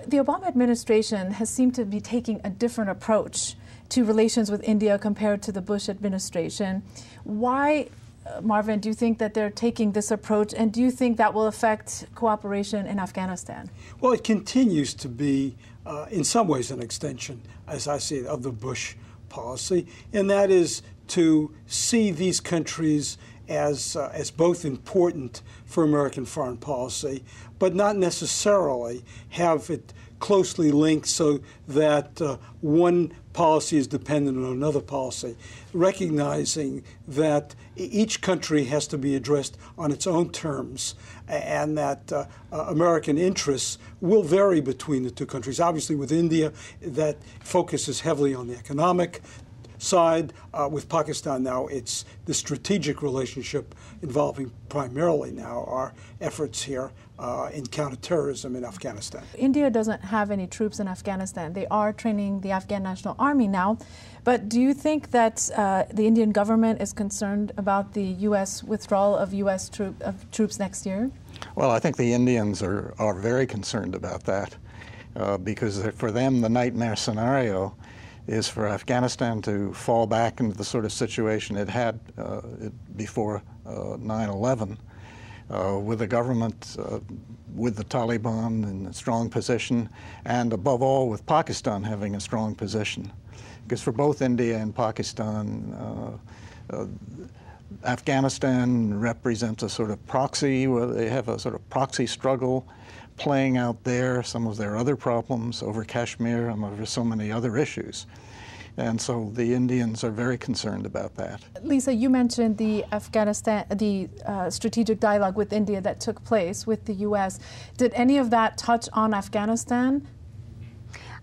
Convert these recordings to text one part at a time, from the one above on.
The Obama administration has seemed to be taking a different approach to relations with India compared to the Bush administration. Why, Marvin, do you think that they're taking this approach, and do you think that will affect cooperation in Afghanistan? Well, it continues to be, in some ways, an extension, as I see it, of the Bush policy, and that is to see these countries as both important for American foreign policy, but not necessarily have it closely linked so that one policy is dependent on another policy, recognizing that each country has to be addressed on its own terms, and that American interests will vary between the two countries. Obviously, with India, that focuses heavily on the economic side. With Pakistan now, it's the strategic relationship involving primarily now our efforts here in counterterrorism in Afghanistan. India doesn't have any troops in Afghanistan. They are training the Afghan National Army now. But do you think that the Indian government is concerned about the U.S. withdrawal of U.S. troops next year? Well, I think the Indians are very concerned about that because for them the nightmare scenario is for Afghanistan to fall back into the sort of situation it had before 9/11, with a government with the Taliban in a strong position, and above all with Pakistan having a strong position. Because for both India and Pakistan, Afghanistan represents a sort of proxy, where they have a sort of proxy struggle playing out there, some of their other problems over Kashmir and over so many other issues. And so the Indians are very concerned about that. Lisa, you mentioned the strategic dialogue with India that took place with the U.S. Did any of that touch on Afghanistan?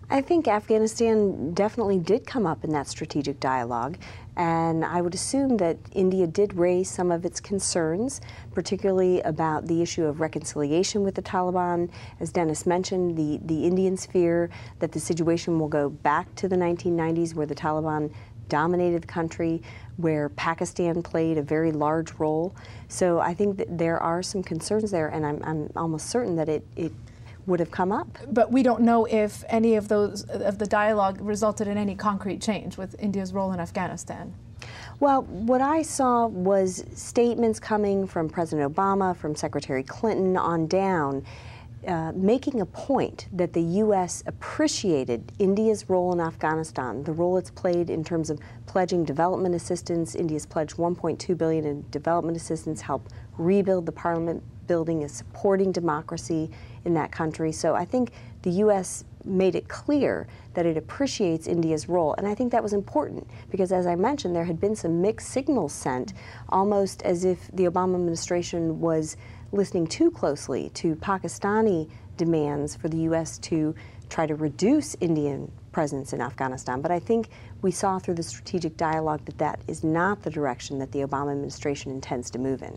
I think Afghanistan definitely did come up in that strategic dialogue, and I would assume that India did raise some of its concerns, particularly about the issue of reconciliation with the Taliban. As Dennis mentioned, the Indians fear that the situation will go back to the 1990s, where the Taliban dominated the country, where Pakistan played a very large role. So I think that there are some concerns there, and I'm almost certain that it would have come up. But we don't know if any of the dialogue resulted in any concrete change with India's role in Afghanistan. Well, what I saw was statements coming from President Obama, from Secretary Clinton on down, making a point that the U.S. appreciated India's role in Afghanistan, the role it's played in terms of pledging development assistance. India's pledged $1.2 billion in development assistance, help rebuild the parliament building, is supporting democracy in that country. So I think the U.S. made it clear that it appreciates India's role. And I think that was important because, as I mentioned, there had been some mixed signals sent, almost as if the Obama administration was listening too closely to Pakistani demands for the U.S. to try to reduce Indian presence in Afghanistan. But I think we saw through the strategic dialogue that that is not the direction that the Obama administration intends to move in.